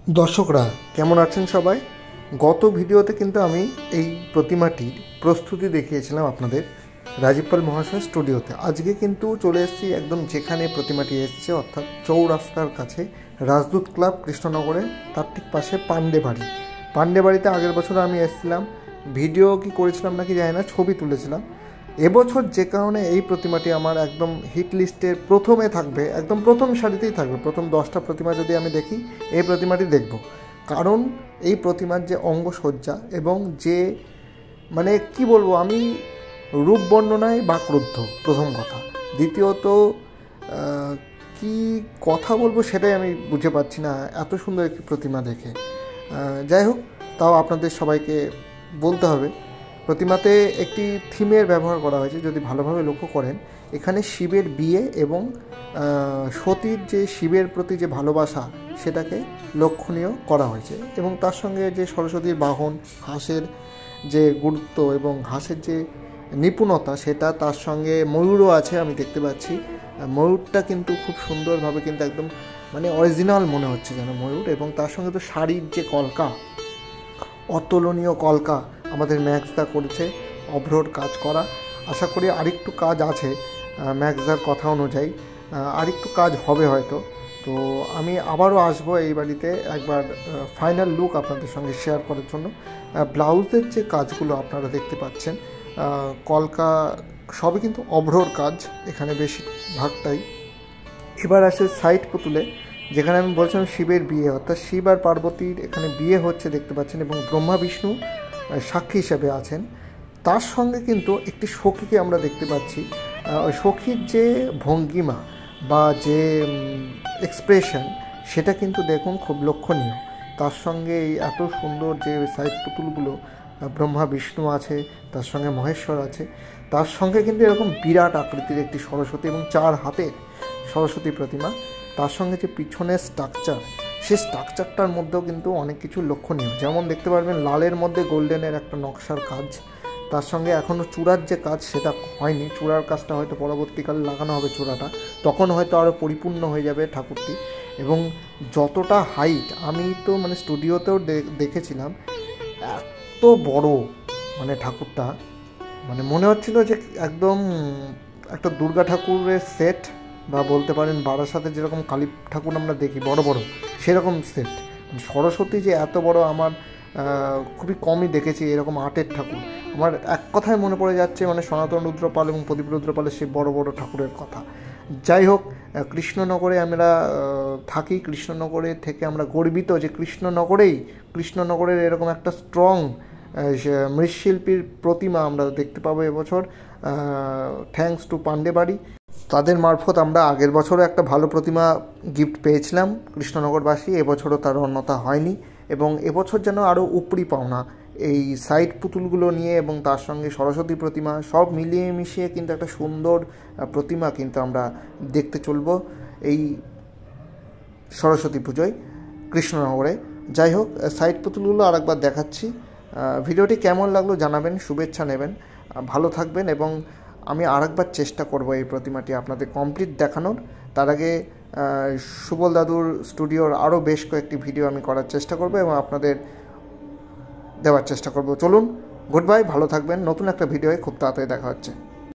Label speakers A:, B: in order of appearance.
A: দর্শকরা কেমন আছেন সবাই? গত ভিডিওতে কিন্তু আমি এই প্রতিমাটির প্রস্তুতি দেখিয়েছিলাম আপনাদের রাজীব পাল মহাশয় স্টুডিওতে। আজকে কিন্তু চলে এসেছি একদম যেখানে প্রতিমাটি এসছে, অর্থাৎ চৌরাস্তার কাছে রাজদূত ক্লাব কৃষ্ণনগরে, তার ঠিক পাশে পান্ডে বাড়িতে আগের বছর আমি এসেছিলাম। ভিডিও কি করেছিলাম নাকি জানি না, ছবি তুলেছিলাম। এবছর যে কারণে এই প্রতিমাটি আমার একদম হিট লিস্টের প্রথমে থাকবে, একদম প্রথম সারিতেই থাকবে। প্রথম 10টা প্রতিমা যদি আমি দেখি, এই প্রতিমাটি দেখব। কারণ এই প্রতিমার যে অঙ্গসজ্জা এবং যে মানে কি বলবো, আমি রূপ বর্ণনায় বাকরুদ্ধ, প্রথম কথা। দ্বিতীয়ত কি কথা বলবো সেটাই আমি বুঝে পাচ্ছি না, এত সুন্দর একটি প্রতিমা দেখে। যাই হোক, তাও আপনাদের সবাইকে বলতে হবে, প্রতিমাতে একটি থিমের ব্যবহার করা হয়েছে। যদি ভালোভাবে লক্ষ্য করেন, এখানে শিবের বিয়ে এবং সতীর যে শিবের প্রতি যে ভালোবাসা, সেটাকে লক্ষণীয় করা হয়েছে। এবং তার সঙ্গে যে সরস্বতীর বাহন, হাঁসের যে গুরুত্ব এবং হাঁসের যে নিপুণতা, সেটা, তার সঙ্গে ময়ূরও আছে আমি দেখতে পাচ্ছি। ময়ূরটা কিন্তু খুব সুন্দরভাবে, কিন্তু একদম মানে অরিজিনাল মনে হচ্ছে যেন ময়ূর। এবং তার সঙ্গে তো শাড়ির যে কলকা, অতুলনীয় কলকা আমাদের ম্যাক্সদা করেছে, অভ্রর কাজ করা। আশা করি আরেকটু কাজ আছে, ম্যাক্সদার কথা অনুযায়ী আরেকটু কাজ হবে হয়তো। তো আমি আবারও আসবো এই বাড়িতে একবার ফাইনাল লুক আপনাদের সঙ্গে শেয়ার করার জন্য। ব্লাউজের যে কাজগুলো আপনারা দেখতে পাচ্ছেন, কলকা সবই কিন্তু অভ্রর কাজ এখানে বেশিরভাগটাই। এবার আসে সাইড পুতুলে, যেখানে আমি বলছিলাম শিবের বিয়ে, অর্থাৎ শিব আর পার্বতীর এখানে বিয়ে হচ্ছে দেখতে পাচ্ছেন, এবং ব্রহ্মা বিষ্ণু সাক্ষী হিসেবে আছেন। তার সঙ্গে কিন্তু একটি সখীকে আমরা দেখতে পাচ্ছি। ওই সখীর যে ভঙ্গিমা বা যে এক্সপ্রেশন, সেটা কিন্তু দেখুন খুব লক্ষণীয়। তার সঙ্গে এই এত সুন্দর যে সাইড পুতুলগুলো, ব্রহ্মা বিষ্ণু আছে, তার সঙ্গে মহেশ্বর আছে, তার সঙ্গে কিন্তু এরকম বিরাট আকৃতির একটি সরস্বতী এবং 4 হাতের সরস্বতী প্রতিমা। তার সঙ্গে যে পিছনের স্ট্রাকচার, সেই স্ট্রাকচারটার মধ্যেও কিন্তু অনেক কিছু লক্ষণীয়। যেমন দেখতে পারবেন লালের মধ্যে গোল্ডেনের একটা নকশার কাজ, তার সঙ্গে এখনও চূড়ার যে কাজ সেটা হয়নি। চূড়ার কাজটা হয়তো পরবর্তীকালে লাগানো হবে চূড়াটা, তখন হয়তো আরও পরিপূর্ণ হয়ে যাবে ঠাকুরটি। এবং যতটা হাইট, আমি তো মানে স্টুডিওতেও দেখেছিলাম, এত বড় মানে ঠাকুরটা, মানে মনে হচ্ছিল যে একদম একটা দুর্গা ঠাকুরের সেট, বা বলতে পারেন বারাসাতে যেরকম কালী ঠাকুর আমরা দেখি বড় বড়, সেরকম সেট। সরস্বতী যে এত বড়, আমার খুবই কমই দেখেছি এরকম আর্টের ঠাকুর। আমার এক কথায় মনে পড়ে যাচ্ছে মানে সনাতন রুদ্রপাল এবং প্রদীপ রুদ্রপালের সেই বড় বড় ঠাকুরের কথা। যাই হোক, কৃষ্ণনগরে আমরা থাকি, কৃষ্ণনগরে থেকে আমরা গর্বিত যে কৃষ্ণনগরের এরকম একটা স্ট্রং মৃৎশিল্পীর প্রতিমা আমরা দেখতে পাবো এবছর, থ্যাঙ্কস টু পান্ডে বাড়ি। তাদের মারফত আমরা আগের বছরও একটা ভালো প্রতিমা গিফট পেয়েছিলাম কৃষ্ণনগরবাসী, এবছরও তার অন্যথা হয়নি। এবং এবছর যেন আরও উপরি পাওনা এই সাইড পুতুলগুলো নিয়ে, এবং তার সঙ্গে সরস্বতী প্রতিমা সব মিলিয়ে মিশিয়ে কিন্তু একটা সুন্দর প্রতিমা কিন্তু আমরা দেখতে চলব এই সরস্বতী পুজোয় কৃষ্ণনগরে। যাই হোক, সাইড পুতুলগুলো আরেকবার দেখাচ্ছি। ভিডিওটি কেমন লাগলো জানাবেন, শুভেচ্ছা নেবেন, ভালো থাকবেন। এবং আমি আরেকবার চেষ্টা করব এই প্রতিমাটি আপনাদের কমপ্লিট দেখানোর। তার আগে সুবল দাদুর স্টুডিওর আরও বেশ কয়েকটি ভিডিও আমি করার চেষ্টা করব এবং আপনাদের দেওয়ার চেষ্টা করব। চলুন, গুড বাই, ভালো থাকবেন। নতুন একটা ভিডিওয়ে খুব তাড়াতাড়ি দেখা হচ্ছে।